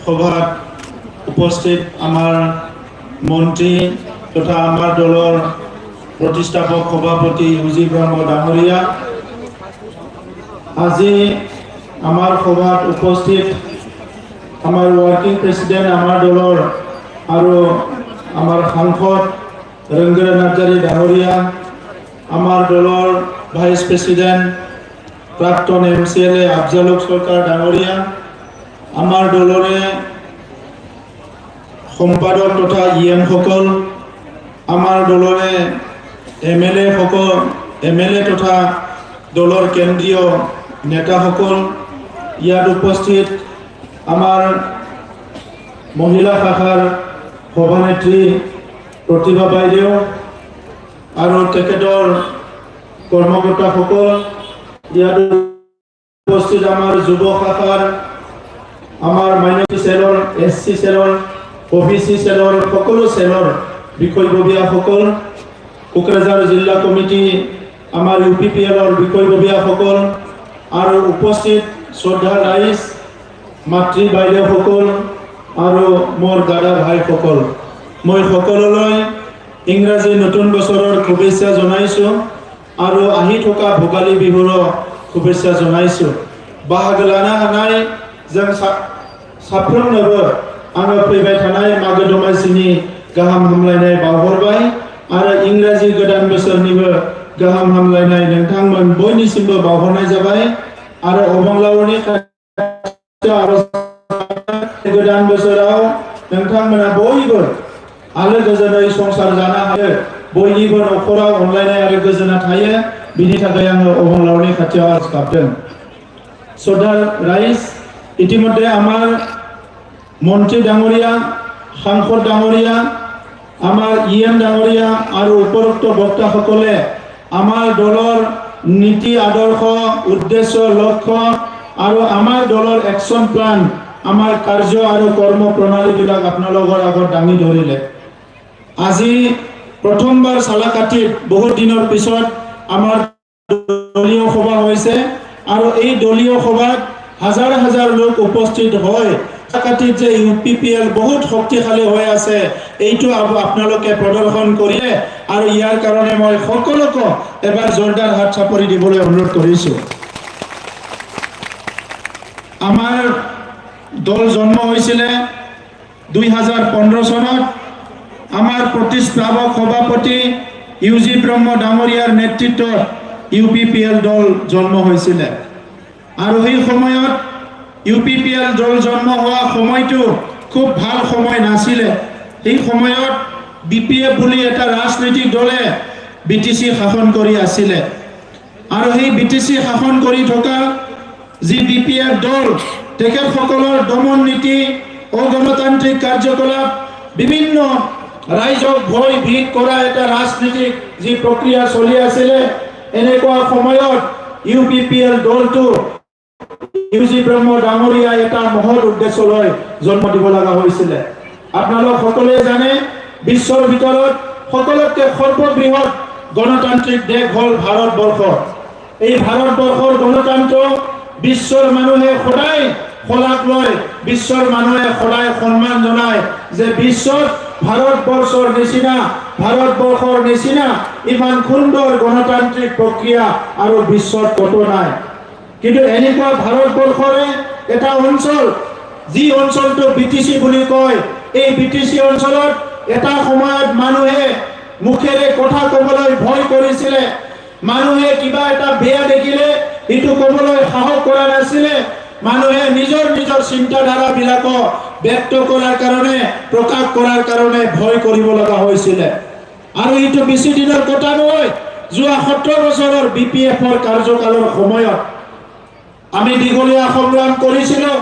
সভাত উপস্থিত আমাৰ মন্ত্ৰী তথা আমাৰ দলৰ প্ৰতিষ্ঠাপক সভাপতি ইউজি ব্ৰহ্ম ডাঙৰীয়া, আজি আমাৰ সভাত উপস্থিত আমাৰ ৱৰ্কিং প্ৰেচিডেণ্ট আমাৰ দলৰ আৰু আমাৰ সাংসদ ৰংগৰা নাৰ্জাৰী ডাঙৰীয়া, আমাৰ দলৰ ভাইচ প্ৰেচিডেণ্ট প্ৰাক্তন MCLA আফজালুক চৰকাৰ ডাঙৰীয়া, আমাৰ দলৰে সম্পাদক তথা EM সকল, আমাৰ দলৰে MLA তথা দলৰ কেন্দ্ৰীয় নেতাসকল, ইয়াত উপস্থিত আমাৰ মহিলা শাখাৰ সভানেত্ৰী প্ৰতিভা বাইদেউ আৰু তেখেতৰ কৰ্মকৰ্তাসকল, ইয়াত উপস্থিত আমাৰ যুৱ শাখাৰ, আমাৰ মাইনৰিটি চেলৰ, SC চেলৰ, OBC চেলৰ সকলো চেলৰ বিষয়ববীয়াসকল, কোকৰাঝাৰ জিলা কমিটি আমাৰ UPPLৰ বিষয়ববীয়াসকল আৰু উপস্থিত শ্ৰদ্ধা ৰাইজ, মাতৃ বাইদেউসকল আৰু মোৰ দাদা ভাইসকল, মই সকলোলৈ ইংৰাজী নতুন বছৰৰ শুভেচ্ছা জনাইছোঁ আৰু আহি থকা ভোগালী বিহুৰ শুভেচ্ছা জনাইছোঁ। बाहागो लानो हानाय जों साफ्रोमनोबो आङो फैबाय थानाय मागो दमासिनि गाहाम हामलायनाय बावहरबाय आरो इंराजि गोदान बोसोरनिबो गाहाम हामलायनाय नोंथांमोन बयनिसिमबो बावहरनाय जाबाय आरो अबंलावरनि गोदान बोसोराव नोंथांमोना बयबो आलो गोजोनै संसार जानो हायो, बयनिबो न'खराव अनलायनाय आरो गोजोना थायो, बिनि थाखाय आङो अबंलावरनि खाथियाव आरज गाबदों। শ্রদ্ধা রাইজ, ইতিমধ্যে আমার মন্ত্রী ডাঙরিয়া, সাংসদ ডাঙরিয়া, আমার EM ডাঙরিয়া আর উপরোক্ত বক্তাসকলে আমার দলৰ নীতি আদৰ্শ, উদ্দেশ্য, লক্ষ্য আৰু আমাৰ দলৰ একশন প্লান, আমাৰ কাৰ্য আৰু কৰ্ম প্ৰণালীবিলাক আপোনালোকৰ আগত দাঙি ধৰিলে। আজি প্ৰথমবাৰ চালাকাটিত বহুত দিনৰ পিছত আমাৰ দলীয় সভা হৈছে আৰু এই দলীয় সভাত হাজাৰ হাজাৰ লোক উপস্থিত হয়। চালাকাটিত যে UPPL বহুত শক্তিশালী হৈ আছে এইটো আপোনালোকে প্ৰদৰ্শন কৰিলে আৰু ইয়াৰ কাৰণে মই সকলোকে এবাৰ জোৰদাৰ হাত চাপৰি দিবলৈ অনুৰোধ কৰিছোঁ। আমাৰ দল জন্ম হৈছিলে 2015 চনত। আমাৰ প্ৰতিষ্ঠাপক সভাপতি ইউজি ব্ৰহ্ম ডাঙৰীয়াৰ নেতৃত্বত UPPL দল জন্ম হৈছিলে আৰু এই সময়ত UPPL দল জন্ম হোৱা সময়টো খুব ভাল সময় নাছিলে। এই সময়ত BPF বুলি এটা ৰাজনৈতিক দলে BTC শাসন কৰি আছিলে আৰু এই BTC শাসন কৰি থকা যি BPF দল, তেখেতসকলৰ দমন নীতি, অগণতান্ত্ৰিক কাৰ্যকলাপ, বিভিন্ন ৰাইজক ভয় ভীত কৰা এটা ৰাজনৈতিক যি প্ৰক্ৰিয়া চলি আছিলে, এনেকুৱা সময়ত UPPL দলটো ইউজি ব্ৰহ্ম ডাঙৰীয়া এটা মহৎ উদ্দেশ্য লৈ জন্ম দিব লগা হৈছিলে। আপোনালোক সকলোৱে জানে বিশ্বৰ ভিতৰত সকলোতকৈ সৰ্ববৃহৎ গণতান্ত্ৰিক দেশ হ'ল ভাৰতবৰ্ষ। এই ভাৰতবৰ্ষৰ গণতন্ত্ৰ বিশ্বৰ মানুহে সদায় শলাগ লয়, বিশ্বৰ মানুহে সদায় সন্মান জনায় যে বিশ্বত ভাৰতবৰ্ষৰ নিচিনা ইমান সুন্দৰ গণতান্ত্ৰিক প্ৰক্ৰিয়া আৰু বিশ্বত কতো নাই। কিন্তু এনেকুৱা ভাৰতবৰ্ষৰে এটা অঞ্চল, যি অঞ্চলটো BTC বুলি কয়, এই BTC অঞ্চলত এটা সময়ত মানুহে মুখেৰে কথা ক'বলৈ ভয় কৰিছিলে, মানুহে কিবা এটা বেয়া দেখিলে এইটো ক'বলৈ সাহস কৰা নাছিলে, মানুহে নিজৰ চিন্তাধাৰাবিলাক ব্যক্ত কৰাৰ কাৰণে, প্ৰকাশ কৰাৰ কাৰণে ভয় কৰিব লগা হৈছিলে। আৰু এইটো বেছি দিনৰ কথা নহয়, যোৱা 17 বছৰৰ BPFৰ কাৰ্যকালৰ সময়ত আমি দীঘলীয়া সংগ্ৰাম কৰিছিলোঁ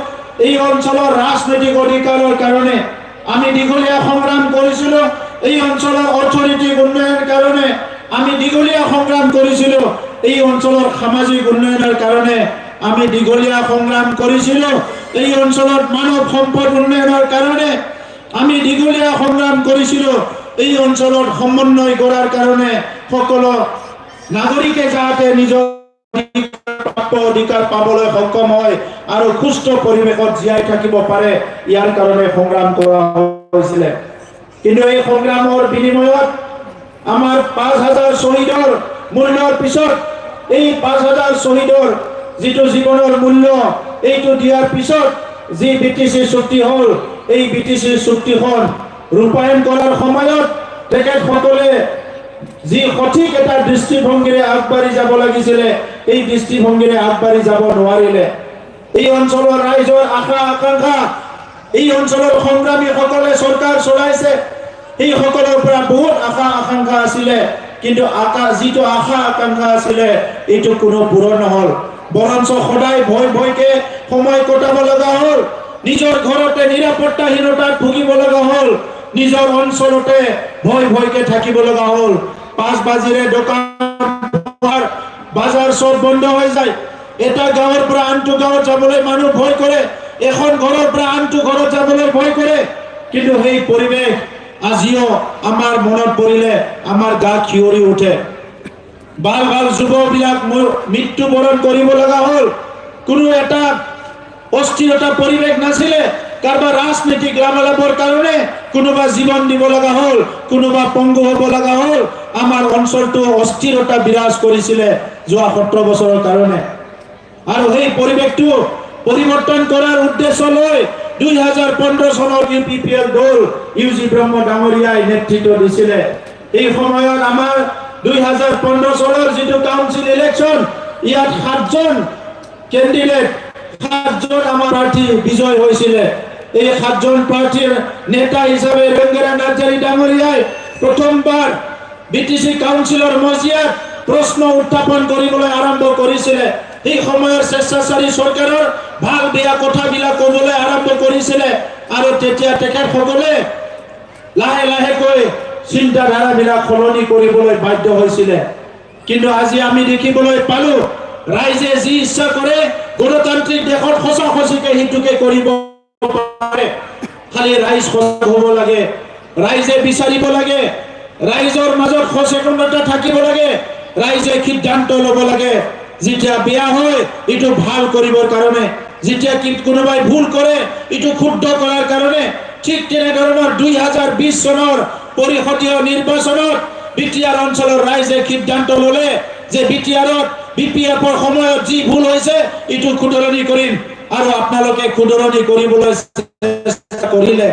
এই অঞ্চলৰ ৰাজনৈতিক অধিকাৰৰ কাৰণে, আমি দীঘলীয়া সংগ্ৰাম কৰিছিলোঁ এই অঞ্চলৰ অৰ্থনৈতিক উন্নয়নৰ কাৰণে, আমি দীঘলীয়া সংগ্ৰাম কৰিছিলোঁ এই অঞ্চলৰ সামাজিক উন্নয়নৰ কাৰণে, আমি দীঘলীয়া সংগ্ৰাম কৰিছিলোঁ এই অঞ্চলত মানৱ সম্পদ উন্নয়নৰ কাৰণে, আমি দীঘলীয়া সংগ্ৰাম কৰিছিলোঁ এই অঞ্চলত সমন্বয় কৰাৰ কাৰণে, সকলো নাগৰিকে যাতে নিজৰ প্ৰাপ্য অধিকাৰ পাবলৈ সক্ষম হয় আৰু সুস্থ পৰিৱেশত জীয়াই থাকিব পাৰে, ইয়াৰ কাৰণে সংগ্ৰাম কৰা হৈছিল। কিন্তু এই সংগ্ৰামৰ বিনিময়ত আমাৰ 5,000 শ্বহীদৰ মূল্যৰ পিছত, এই 5,000 শ্বহীদৰ যিটো জীৱনৰ মূল্য, এইটো দিয়াৰ পিছত যি BTC চুক্তি হ'ল, এই BTC চুক্তিখন ৰূপায়ণ কৰাৰ সময়ত তেখেতসকলে যি সঠিক এটা দৃষ্টিভংগীৰে আগবাঢ়ি যাব লাগিছিলে, এই দৃষ্টিভংগীৰে আগবাঢ়ি যাব নোৱাৰিলে। এই অঞ্চলৰ ৰাইজৰ আশা আকাংক্ষা, এই অঞ্চলৰ সংগ্ৰামীসকলে চৰকাৰ চলাইছে, এই সকলৰ পৰা বহুত আশা আকাংক্ষা আছিলে, কিন্তু যিটো আশা আকাংক্ষা আছিলে এইটো কোনো পূৰণ নহল। বৰঞ্চ সদায় ভয়কে সময় কটাব লগা হ'ল, নিজৰ ঘৰতে নিৰাপত্তাহীনতাত ভুগিব লগা হ'ল, নিজৰ অঞ্চলতে ভয়কে থাকিব লগা হ'ল। 5 বাজিৰে দোকান বাজাৰ চব বন্ধ হৈ যায়। এটা গাঁৱৰ পৰা আনটো গাঁৱত যাবলৈ মানুহ ভয় কৰে, এখন ঘৰৰ পৰা আনটো ঘৰত যাবলৈ ভয় কৰে। কিন্তু সেই পৰিৱেশ আজিও আমাৰ মনত পৰিলে আমাৰ গা শিয়ৰি উঠে। ভাল যুৱবিলাক মৃত্যুবৰণ কৰিব লগা হ'ল। কোনো এটা অস্থিৰতা পৰিৱেশ নাছিলে। কাৰোবাৰ ৰাজনৈতিক লাভালাভৰ কাৰণে কোনোবা জীৱন দিব লগা হ'ল, কোনোবা পংগু হ'ব লগা হ'ল। আমাৰ অঞ্চলটো অস্থিৰতা বিৰাজ কৰিছিলে যোৱা 17 বছৰৰ কাৰণে। আৰু সেই পৰিৱেশটো পৰিৱৰ্তন কৰাৰ উদ্দেশ্য লৈ 2015 চনৰ UPPL দল UG ব্ৰহ্ম ডাঙৰীয়াই নেতৃত্ব দিছিলে। এই সময়ত আমাৰ 2015 চনৰ যিটো কাউন্সিল ইলেকশ্যন, ইয়াত 7জন কেণ্ডিডেট, 7জন আমাৰ প্ৰাৰ্থী বিজয় হৈছিলে। এই 7জন প্ৰাৰ্থীৰ নেতা হিচাপে ৰঙ্গেৰা নাৰ্জাৰী ডাঙৰীয়াই প্ৰথমবাৰ BTC কাউন্সিলৰ মজিয়াত প্ৰশ্ন উত্থাপন কৰিবলৈ আৰম্ভ কৰিছিলে। এই সময়ৰ স্বেচ্ছাচাৰী চৰকাৰৰ ভাল বেয়া কথাবিলাক ক'বলৈ আৰম্ভ কৰিছিলে আৰু তেতিয়া তেখেতসকলে লাহেকৈ চিন্তাধাৰাবিলাক সলনি কৰিবলৈ বাধ্য হৈছিলে। কিন্তু আজি আমি দেখিবলৈ পালো ৰাইজে যি ইচ্ছা কৰে গণতান্ত্ৰিক দেশত সঁচাকে সেইটোকে কৰিব পাৰে। খালি ৰাইজ সজাগ হ'ব লাগে, ৰাইজে বিচাৰিব লাগে, ৰাইজৰ মাজত সচেতনতা থাকিব লাগে, ৰাইজে সিদ্ধান্ত ল'ব লাগে। যেতিয়া বেয়া হয় এইটো ভাল কৰিবৰ কাৰণে, যেতিয়া কোনোবাই ভুল কৰে এইটো শুদ্ধ কৰাৰ কাৰণে। ঠিক তেনেধৰণৰ 2020 চনৰ পৰিষদীয় নিৰ্বাচনত BTR অঞ্চলৰ ৰাইজে সিদ্ধান্ত ল'লে যে BPFৰ সময়ত যি ভুল হৈছে এইটো শুধৰণি কৰিম, আৰু আপোনালোকে শুধৰণি কৰিবলৈ চেষ্টা কৰিলে।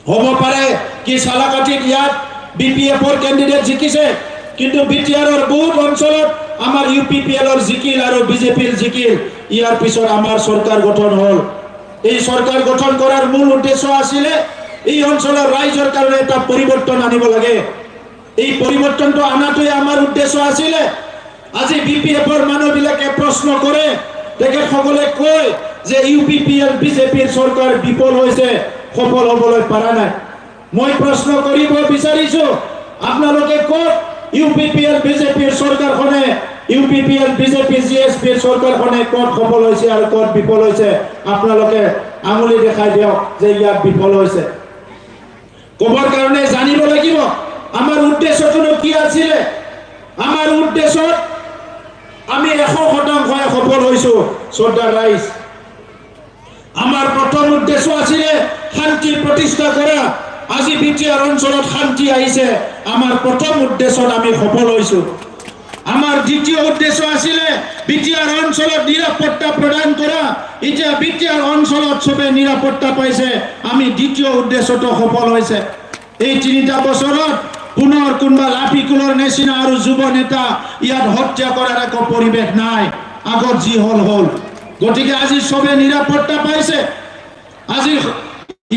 হ'ব পাৰে কি চালাকাটিত ইয়াত BPFৰ কেণ্ডিডেট জিকিছে, কিন্তু BTRৰ বহুত অঞ্চলত আমাৰ UPPLৰ জিকিল আৰু BJPৰ জিকিল। ইয়াৰ পিছত আমাৰ চৰকাৰ গঠন হ'ল। এই চৰকাৰ গঠন কৰাৰ মূল উদ্দেশ্য আছিলে এই অঞ্চলৰ ৰাইজৰ কাৰণে এটা পৰিৱৰ্তন আনিব লাগে। এই পৰিৱৰ্তনটো আনাটোৱে আমাৰ উদ্দেশ্য আছিলে। আজি BPFৰ মানুহবিলাকে প্ৰশ্ন কৰে, তেখেতসকলে কয় যে UPPL BJPৰ চৰকাৰ বিফল হৈছে, সফল হ'বলৈ পৰা নাই। মই প্ৰশ্ন কৰিব বিচাৰিছো, আপোনালোকে ক'ত UPPL BJPৰ চৰকাৰখনে, UPPL BJP GSPৰ চৰকাৰখনে ক'ত সফল হৈছে আৰু ক'ত বিফল হৈছে আপোনালোকে আঙুলি দেখাই দিয়ক যে ইয়াত বিফল হৈছে। ক'বৰ কাৰণে জানিব লাগিব আমাৰ উদ্দেশ্যটো কি আছিলে। আমাৰ উদ্দেশ্যত আমি 100% সফল হৈছো শ্ৰদ্ধাৰ ৰাইজ। আমাৰ প্ৰথম উদ্দেশ্য আছিলে শান্তি প্ৰতিষ্ঠা কৰা। আজি BTR অঞ্চলত শান্তি আহিছে, আমাৰ প্ৰথম উদ্দেশ্যত আমি সফল হৈছো। আমাৰ দ্বিতীয় উদ্দেশ্য আছিলে BTR অঞ্চলত নিৰাপত্তা প্ৰদান কৰা। এতিয়া BTR অঞ্চলত সবে নিৰাপত্তা পাইছে, আমি দ্বিতীয় উদ্দেশ্যটো সফল হৈছে। এই 3টা বছৰত পুনৰ কোনোবা লাফিকুলৰ নিচিনা আৰু যুৱ নেতা ইয়াত হত্যা কৰাৰ একো পৰিৱেশ নাই। আগত যি হ'ল। গতিকে আজি সবে নিৰাপত্তা পাইছে। আজি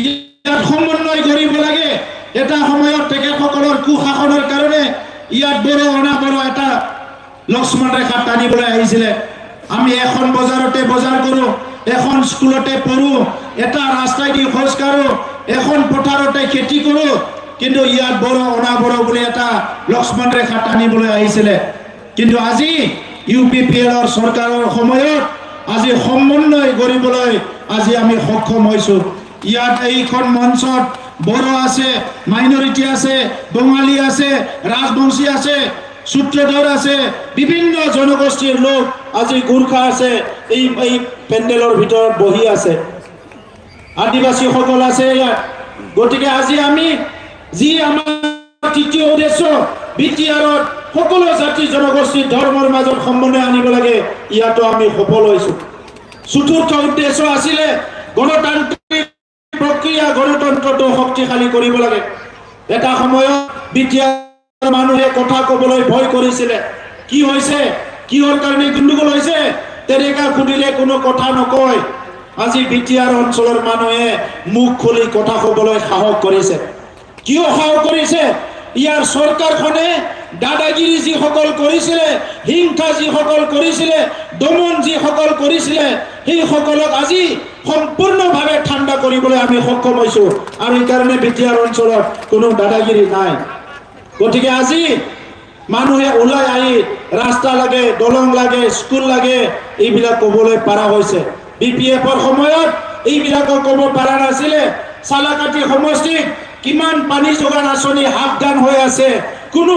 ইয়াত সমন্বয় কৰিব লাগে। এটা সময়ত তেখেতসকলৰ কুশাসনৰ কাৰণে ইয়াত বড় এটা লক্ষ্মণ ৰেখা টানিবলৈ আহিছিলে। আমি এখন বজাৰতে বজাৰ কৰোঁ, এখন স্কুলতে পঢ়োঁ, এটা ৰাস্তাই দি খোজ কাঢ়োঁ, এখন পথাৰতে খেতি কৰোঁ। কিন্তু ইয়াত বড় বুলি এটা লক্ষ্মণ ৰেখা টানিবলৈ আহিছিলে। কিন্তু আজি UPPLৰ চৰকাৰৰ সময়ত আজি সমন্বয় কৰিবলৈ আজি আমি সক্ষম হৈছোঁ। ইয়াত এইখন মঞ্চত বড়ো আছে, মাইনৰিটি আছে, বঙালী আছে, ৰাজবংশী আছে, সূত্ৰধৰ আছে, বিভিন্ন জনগোষ্ঠীৰ লোক আজি গোৰ্খা আছে এই পেন্ডেলৰ ভিতৰত বহি আছে, আদিবাসী সকল আছে ইয়াত। গতিকে আজি আমি যি আমাৰ তৃতীয় উদ্দেশ্য বিটিআৰত সকলো জাতি জনগোষ্ঠী ধৰ্মৰ মাজত সমন্বয় আনিব লাগে, ইয়াতো আমি সফল হৈছো। চতুৰ্থ উদ্দেশ্য আছিলে গণতান্ত্ৰিক প্ৰক্ৰিয়া, গণতন্ত্ৰটো শক্তিশালী কৰিব লাগে। এটা সময়ত বিটিআৰ মানুহে কথা ক'বলৈ ভয় কৰিছিলে, কি হৈছে, কিহৰ কাৰণে গণ্ডগোল হৈছে, তেনেকা সুধিলে কোনো কথা নকয়। আজি বিটিআৰ অঞ্চলৰ মানুহে মুখ খুলি কথা ক'বলৈ সাহস কৰিছে। কিয় সাহস কৰিছে? ইয়াৰ চৰকাৰখনে দাদাগিৰি যিসকল কৰিছিলে, হিংসা যিসকল কৰিছিলে, দমন যিসকল কৰিছিলে, সেইসকলক আজি সম্পূৰ্ণভাৱে ঠাণ্ডা কৰিবলৈ আমি সক্ষম হৈছো। আৰু এইকাৰণে বিটিআৰ অঞ্চলত কোনো দাদাগিৰি নাই। গতিকে আজি মানুহে ওলাই আহি ৰাস্তা লাগে, দলং লাগে, স্কুল লাগে, এইবিলাক ক'বলৈ পৰা হৈছে। BPFৰ সময়ত এইবিলাকক ক'ব পৰা নাছিলে। চালাকাটি সমষ্টিত কিমান পানী যোগান আঁচনি হাফদান হৈ আছে, কোনো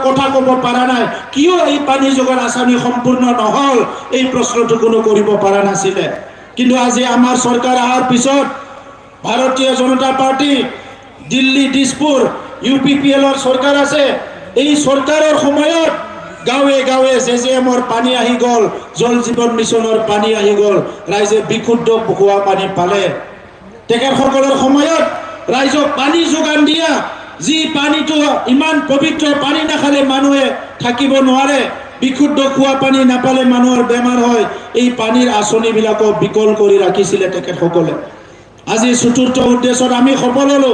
কথা ক'ব পৰা নাই। কিয় এই পানী যোগান আঁচনি সম্পূৰ্ণ নহ'ল, এই প্ৰশ্নটো কোনো কৰিব পৰা নাছিলে। কিন্তু আজি আমাৰ চৰকাৰ অহাৰ পিছত ভাৰতীয় জনতা পাৰ্টি, দিল্লী, দিছপুৰ, UPPLৰ চৰকাৰ আছে। এই চৰকাৰৰ সময়ত গাঁৱে গাঁৱে JJMৰ পানী আহি গ'ল, জল জীৱন মিছনৰ পানী আহি গ'ল, ৰাইজে বিশুদ্ধ খোৱা পানী পালে। তেখেতসকলৰ সময়ত ৰাইজক পানী যোগান দিয়া, যি পানীটো ইমান পবিত্ৰ পানী নাখালে মানুহে থাকিব নোৱাৰে, বিশুদ্ধ খোৱা পানী নাপালে মানুহৰ বেমাৰ হয়, এই পানীৰ আঁচনিবিলাকক বিকল কৰি ৰাখিছিলে তেখেতসকলে। আজি চতুৰ্থ উদ্দেশ্যত আমি সফল হ'লো,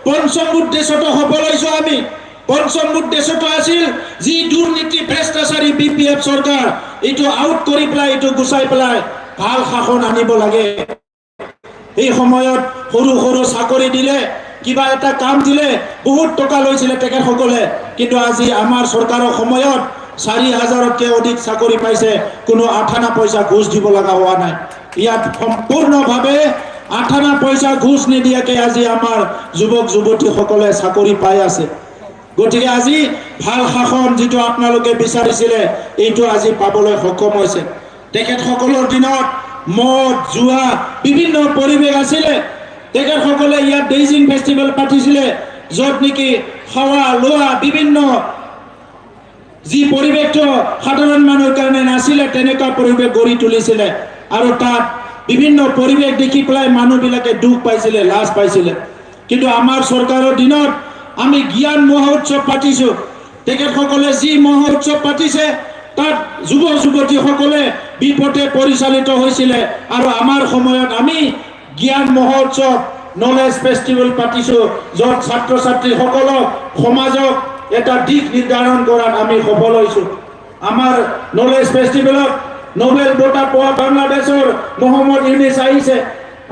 পঞ্চম উদ্দেশ্যতো সফল হৈছো আমি। পঞ্চম উদ্দেশ্যটো আছিল যি দুৰ্নীতি ভ্ৰষ্টাচাৰী BPF চৰকাৰ, এইটো আউট কৰি পেলাই, এইটো গুচাই পেলাই ভাল শাসন আনিব লাগে। এই সময়ত সৰু সৰু চাকৰি দিলে, কিবা এটা কাম দিলে, বহুত টকা লৈছিলে তেখেতসকলে। কিন্তু আজি আমাৰ চৰকাৰৰ সময়ত 4,000তকৈ অধিক চাকৰি পাইছে, কোনো 8 আনা পইচা ঘুষ দিব লগা হোৱা নাই। ইয়াত সম্পূৰ্ণভাৱে 8 আনা পইচা ঘুষ নিদিয়াকৈ আজি আমাৰ যুৱক যুৱতীসকলে চাকৰি পাই আছে। গতিকে আজি ভাল শাসন যিটো আপোনালোকে বিচাৰিছিলে, এইটো আজি পাবলৈ সক্ষম হৈছে। তেখেতসকলৰ দিনত মদ, জুৱা, বিভিন্ন পৰিৱেশ আছিলে। তেখেতসকলে ইয়াত ডেইজিং ফেষ্টিভেল পাতিছিলে, য'ত নেকি খোৱা লোৱা বিভিন্ন যি পৰিৱেশটো সাধাৰণ মানুহৰ কাৰণে নাছিলে, তেনেকুৱা পৰিৱেশ গঢ়ি তুলিছিলে। আৰু তাত বিভিন্ন পৰিৱেশ দেখি পেলাই মানুহবিলাকে দুখ পাইছিলে, লাজ পাইছিলে। কিন্তু আমাৰ চৰকাৰৰ দিনত আমি জ্ঞান মহোৎসৱ পাতিছোঁ। তেখেতসকলে যি মহোৎসৱ পাতিছে, তাত যুৱ যুৱতীসকলে বিপথে পৰিচালিত হৈছিলে। আৰু আমাৰ সময়ত আমি জ্ঞান মহোৎসৱ, নলেজ ফেষ্টিভেল পাতিছোঁ, য'ত ছাত্ৰ ছাত্ৰীসকলক সমাজক এটা দিশ নিৰ্ধাৰণ কৰাত আমি সফল হৈছোঁ। আমাৰ নলেজ ফেষ্টিভেলত নোবেল বঁটা পোৱা বাংলাদেশৰ মহম্মদ ইউনিছ আহিছে।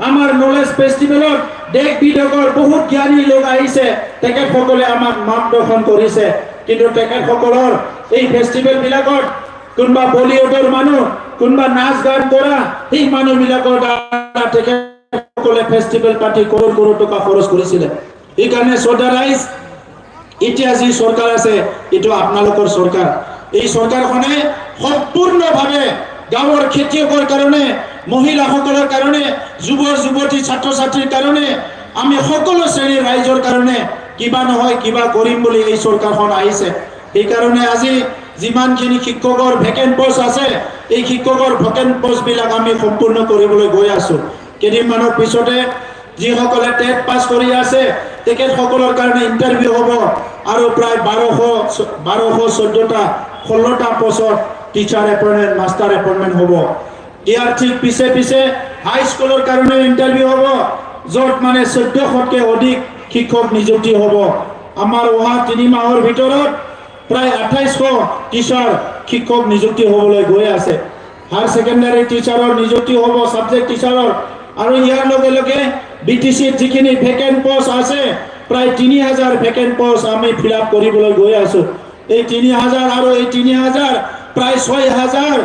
আমাৰ নলেজ ফেষ্টিভেলত দেশ বিদেশৰ বহুত জ্ঞানী লোক আহিছে, তেখেতসকলে আমাক মাৰ্গদৰ্শন কৰিছে। কিন্তু তেখেতসকলৰ এই ফেষ্টিভেলবিলাকত কোনোবা বলিউডৰ মানুহ, কোনোবা নাচ গান কৰা, সেই মানুহবিলাকৰ দ্বাৰা তেখেতসকলে ফেষ্টিভেল পাতি কৰোৰ কৰোৰ টকা খৰচ কৰিছিলে। সেইকাৰণে শ্ৰদ্ধা ৰাইজ, এতিয়া যি চৰকাৰ আছে, এইটো আপোনালোকৰ চৰকাৰ। এই চৰকাৰখনে সম্পূৰ্ণভাৱে গাঁৱৰ খেতিয়কৰ কাৰণে, মহিলাসকলৰ কাৰণে, যুৱ যুৱতী ছাত্ৰ ছাত্ৰীৰ কাৰণে, আমি সকলো শ্ৰেণীৰ ৰাইজৰ কাৰণে কিবা নহয় কিবা কৰিম বুলি এই চৰকাৰখন আহিছে। সেইকাৰণে আজি যিমানখিনি শিক্ষকৰ ভেকেণ্ট পোষ্ট আছে, এই শিক্ষকৰ ভেকেণ্ট পোষ্টবিলাক আমি সম্পূৰ্ণ কৰিবলৈ গৈ আছোঁ। কেইদিনমানৰ পিছতে যিসকলে টেট পাছ কৰি আছে, তেখেতসকলৰ কাৰণে ইণ্টাৰভিউ হ'ব। আৰু প্ৰায় 1214টা 16টা পোষ্টত টিচাৰ এপইণ্টমেণ্ট, মাষ্টাৰ এপইণ্টমেণ্ট হ'ব। ইয়াৰ ঠিক পিছে পিছে হাইস্কুলৰ কাৰণে ইণ্টাৰভিউ হ'ব, য'ত মানে 1400তকৈ অধিক শিক্ষক নিযুক্তি হ'ব। আমাৰ অহা 3 মাহৰ ভিতৰত প্ৰায় 2800 টিচাৰ শিক্ষক নিযুক্তি হ'বলৈ গৈ আছে। হায়াৰ ছেকেণ্ডাৰী টিচাৰৰ নিযুক্তি হ'ব, ছাবজেক্ট টিচাৰৰ। আৰু ইয়াৰ লগে লগে BTCত যিখিনি ভেকেণ্ট পোষ্ট আছে, প্ৰায় 3000 ভেকেণ্ট পোষ্ট আমি ফিল আপ কৰিবলৈ গৈ আছোঁ। এই 3000 আৰু এই 3000 প্ৰায় 6000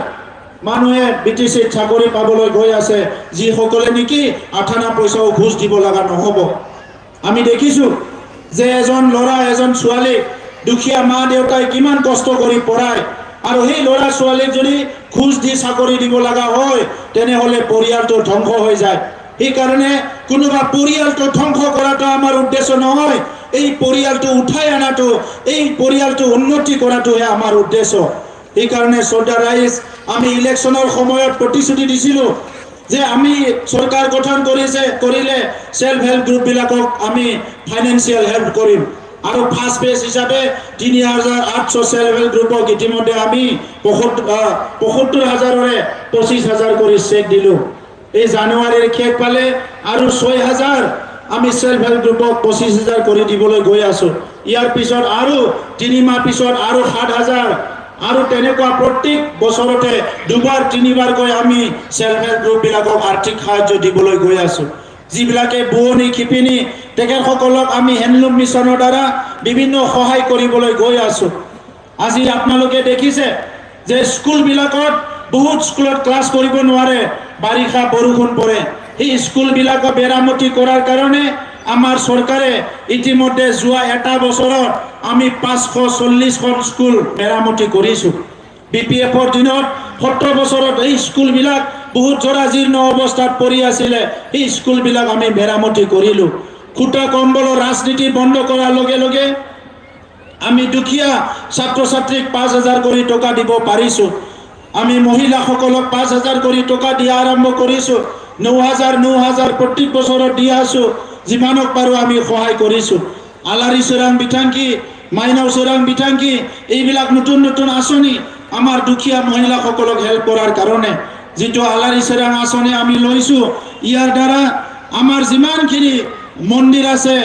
মানুহে BTCত চাকৰি পাবলৈ গৈ আছে, যিসকলে নেকি 8 আনা পইচাও ঘুষ দিব লগা নহ'ব। আমি দেখিছোঁ যে এজন ল'ৰা এজন ছোৱালী দুখীয়া মা দেউতাই কিমান কষ্ট কৰি পঢ়ায় আৰু সেই ল'ৰা ছোৱালীক যদি ঘুষ দি চাকৰি দিব লগা হয় তেনেহ'লে পৰিয়ালটো ধ্বংস হৈ যায়। সেইকাৰণে কোনোবা পৰিয়ালটো ধ্বংস কৰাটো আমাৰ উদ্দেশ্য নহয়, এই পৰিয়ালটো উঠাই অনাটো, এই পৰিয়ালটো উন্নতি কৰাটোহে আমাৰ উদ্দেশ্য। সেইকাৰণে শ্ৰদ্ধা ৰাইজ, আমি ইলেকশ্যনৰ সময়ত প্ৰতিশ্ৰুতি দিছিলোঁ যে আমি চৰকাৰ গঠন কৰিলে সেল্ফ হেল্প গ্ৰুপবিলাকক আমি ফাইনেন্সিয়েল হেল্প কৰিম আৰু ফাৰ্ষ্ট ফেজ হিচাপে ৩,৮০০ সেল্ফ হেল্প গ্ৰুপক ইতিমধ্যে আমি ৭৫,০০০ৰে ২৫,০০০ কৰি চেক দিলোঁ। এই জানুৱাৰীৰ শেষ পালে আৰু ৬,০০০ আমি সেল্ফ হেল্প গ্ৰুপক ২৫,০০০ কৰি দিবলৈ গৈ আছোঁ। ইয়াৰ পিছত আৰু ৩ মাহ পিছত আৰু ৭,০০০ আৰু তেনেকুৱা প্ৰত্যেক বছৰতে ২বাৰ ৩বাৰকৈ আমি সেল্ফ হেল্প গ্ৰুপবিলাকক আৰ্থিক সাহায্য দিবলৈ গৈ আছোঁ। যিবিলাকে বোৱনী শিপিনী তেখেতসকলক আমি হেণ্ডলুম মিছনৰ দ্বাৰা বিভিন্ন সহায় কৰিবলৈ গৈ আছোঁ। আজি আপোনালোকে দেখিছে যে স্কুলবিলাকত বহুত স্কুলত ক্লাছ কৰিব নোৱাৰে, বাৰিষা বৰষুণ পৰে। সেই স্কুলবিলাকক মেৰামতি কৰাৰ কাৰণে আমাৰ চৰকাৰে ইতিমধ্যে যোৱা এটা বছৰত আমি ৫৪০খন স্কুল মেৰামতি কৰিছোঁ। BPFৰ দিনত ১৭ বছৰত এই স্কুলবিলাক বহুত জৰাজীৰ্ণ অৱস্থাত পৰি আছিলে, সেই স্কুলবিলাক আমি মেৰামতি কৰিলোঁ। খুটা কম্বলৰ ৰাজনীতি বন্ধ কৰাৰ লগে লগে আমি দুখীয়া ছাত্ৰ ছাত্ৰীক ৫,০০০ কৰি টকা দিব পাৰিছোঁ। আমি মহিলাসকলক ৫,০০০ কৰি টকা দিয়া আৰম্ভ কৰিছোঁ। ৯,০০০ প্ৰত্যেক বছৰত দি আছোঁ। যিমানক পাৰোঁ আমি সহায় কৰিছোঁ। আলাৰী চোৰাং বিঠাংকি, মাইনাও চোৰাং বিঠাংকি, এইবিলাক নতুন নতুন আঁচনি আমাৰ দুখীয়া মহিলাসকলক হেল্প কৰাৰ কাৰণে যিটো আলাৰী চোৰাং আঁচনি আমি লৈছোঁ, ইয়াৰ দ্বাৰা আমাৰ যিমানখিনি মন্দিৰ আছে,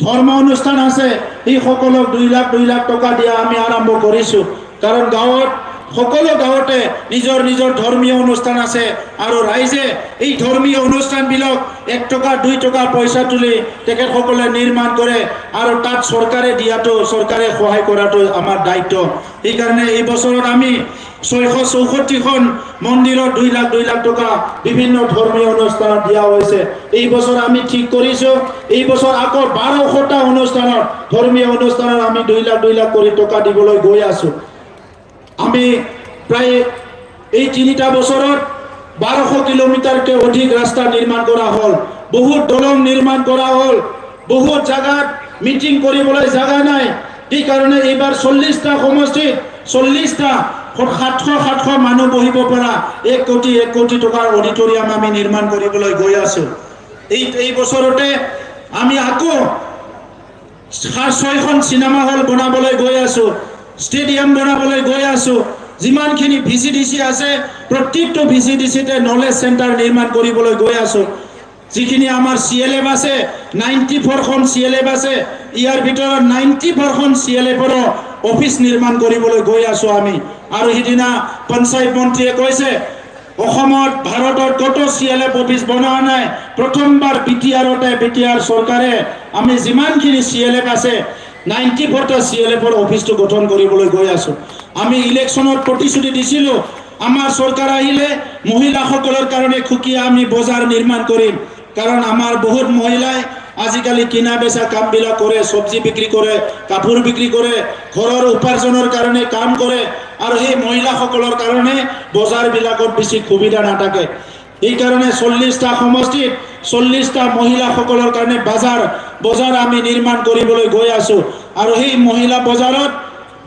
ধৰ্ম অনুষ্ঠান আছে, এই সকলক ২ লাখ টকা দিয়া আমি আৰম্ভ কৰিছোঁ। কাৰণ গাঁৱত সকলো গাঁৱতে নিজৰ নিজৰ ধৰ্মীয় অনুষ্ঠান আছে আৰু ৰাইজে এই ধৰ্মীয় অনুষ্ঠানবিলাক ১ টকা ২ টকা পইচা তুলি তেখেতসকলে নিৰ্মাণ কৰে আৰু তাত চৰকাৰে দিয়াটো, চৰকাৰে সহায় কৰাটো আমাৰ দায়িত্ব। সেইকাৰণে এই বছৰত আমি ৬৬৪খন মন্দিৰত ২ লাখ টকা বিভিন্ন ধৰ্মীয় অনুষ্ঠানত দিয়া হৈছে। এই বছৰ আমি ঠিক কৰিছোঁ, এই বছৰ আকৌ ১২০০টা অনুষ্ঠানত, ধৰ্মীয় অনুষ্ঠানত আমি ২ লাখ কৰি টকা দিবলৈ গৈ আছোঁ। আমি প্ৰায় এই ৩টা বছৰত ১২০০ কিলোমিটাৰতকৈ অধিক ৰাস্তা নিৰ্মাণ কৰা হ'ল, বহুত দলং নিৰ্মাণ কৰা হ'ল, বহুত জাগাত মিটিং কৰিবলৈ জাগা নাই। সেইকাৰণে এইবাৰ ৪০টা সমষ্টিত ৪০টা ৭০০ মানুহ বহিব পৰা ১ কোটি টকাৰ অডিটৰিয়াম আমি নিৰ্মাণ কৰিবলৈ গৈ আছোঁ। এই বছৰতে আমি আকৌ ৬খন চিনেমা হল বনাবলৈ গৈ আছোঁ, ষ্টেডিয়াম বনাবলৈ গৈ আছোঁ। যিমানখিনি VCDC আছে প্ৰত্যেকটো VCDCতে নলেজ চেণ্টাৰ নিৰ্মাণ কৰিবলৈ গৈ আছোঁ। যিখিনি আমাৰ CLF আছে, 94খন CLF আছে, ইয়াৰ ভিতৰত 94খন CLFৰ অফিচ নিৰ্মাণ কৰিবলৈ গৈ আছোঁ আমি। আৰু সিদিনা পঞ্চায়ত মন্ত্ৰীয়ে কৈছে অসমত ভাৰতত কত CLF অফিচ বনোৱা নাই, প্ৰথমবাৰ BTR চৰকাৰে আমি যিমানখিনি CLF আছে 94টা CLFৰ অফিচটো গঠন কৰিবলৈ গৈ আছোঁ। আমি ইলেকশ্যনত প্ৰতিশ্ৰুতি দিছিলোঁ আমাৰ চৰকাৰ আহিলে মহিলাসকলৰ কাৰণে খুকীয়া আমি বজাৰ নিৰ্মাণ কৰিম। কাৰণ আমাৰ বহুত মহিলাই আজিকালি কিনা বেচা কামবিলাক কৰে, চব্জি বিক্ৰী কৰে, কাপোৰ বিক্ৰী কৰে, ঘৰৰ উপাৰ্জনৰ কাৰণে কাম কৰে আৰু সেই মহিলাসকলৰ কাৰণে বজাৰবিলাকত বেছি সুবিধা নাথাকে। এইকাৰণে ৪০টা সমষ্টিত ৪০টা মহিলাসকলৰ কাৰণে বজাৰ আমি নিৰ্মাণ কৰিবলৈ গৈ আছোঁ। আৰু সেই মহিলা বজাৰত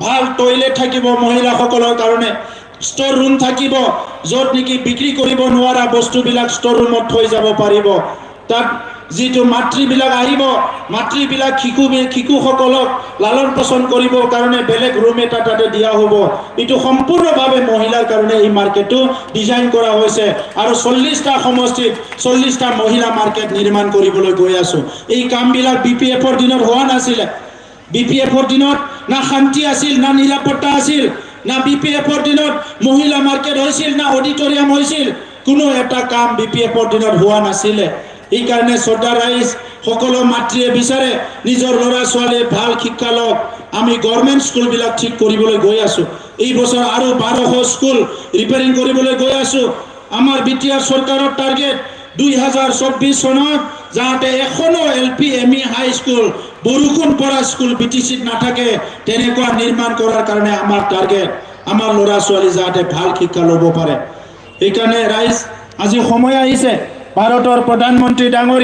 ভাল টয়লেট থাকিব, মহিলাসকলৰ কাৰণে ষ্ট'ৰ ৰুম থাকিব, য'ত নেকি বিক্ৰী কৰিব নোৱাৰা বস্তুবিলাক ষ্ট'ৰ ৰুমত থৈ যাব পাৰিব। তাত যিটো মাতৃবিলাক আহিব, মাতৃবিলাক শিশুসকলক লালন পালন কৰিবৰ কাৰণে বেলেগ ৰুম এটা তাতে দিয়া হ'ব। এইটো সম্পূৰ্ণভাৱে মহিলাৰ কাৰণে এই মাৰ্কেটটো ডিজাইন কৰা হৈছে আৰু ৪০টা সমষ্টিত ৪০টা মহিলা মাৰ্কেট নিৰ্মাণ কৰিবলৈ গৈ আছোঁ। এই কামবিলাক BPFৰ দিনত হোৱা নাছিলে। BPFৰ দিনত না শান্তি আছিল, না নিৰাপত্তা আছিল, না BPFৰ দিনত মহিলা মাৰ্কেট হৈছিল, না অডিটৰিয়াম হৈছিল। কোনো এটা কাম BPFৰ দিনত হোৱা নাছিলে। এইকাৰণে শ্ৰদ্ধা ৰাইজ, সকলো মাতৃয়ে বিচাৰে নিজৰ ল'ৰা ছোৱালীয়ে ভাল শিক্ষা লওক। আমি গভৰ্ণমেণ্ট স্কুলবিলাক ঠিক কৰিবলৈ গৈ আছোঁ। এই বছৰ আৰু ১২০০ স্কুল ৰিপেয়াৰিং কৰিবলৈ গৈ আছোঁ। আমাৰ BTR চৰকাৰৰ টাৰ্গেট ২০২৪ চনত যাতে এখনো LP ME হাই স্কুল বৰষুণ পৰা স্কুল BTCত নাথাকে তেনেকুৱা নিৰ্মাণ কৰাৰ কাৰণে আমাৰ টাৰ্গেট আমাৰ ল'ৰা ছোৱালী যাতে ভাল শিক্ষা ল'ব পাৰে। সেইকাৰণে ৰাইজ আজি সময় আহিছে ভাৰতৰ প্ৰধানমন্ত্ৰী ডাঙৰীয়া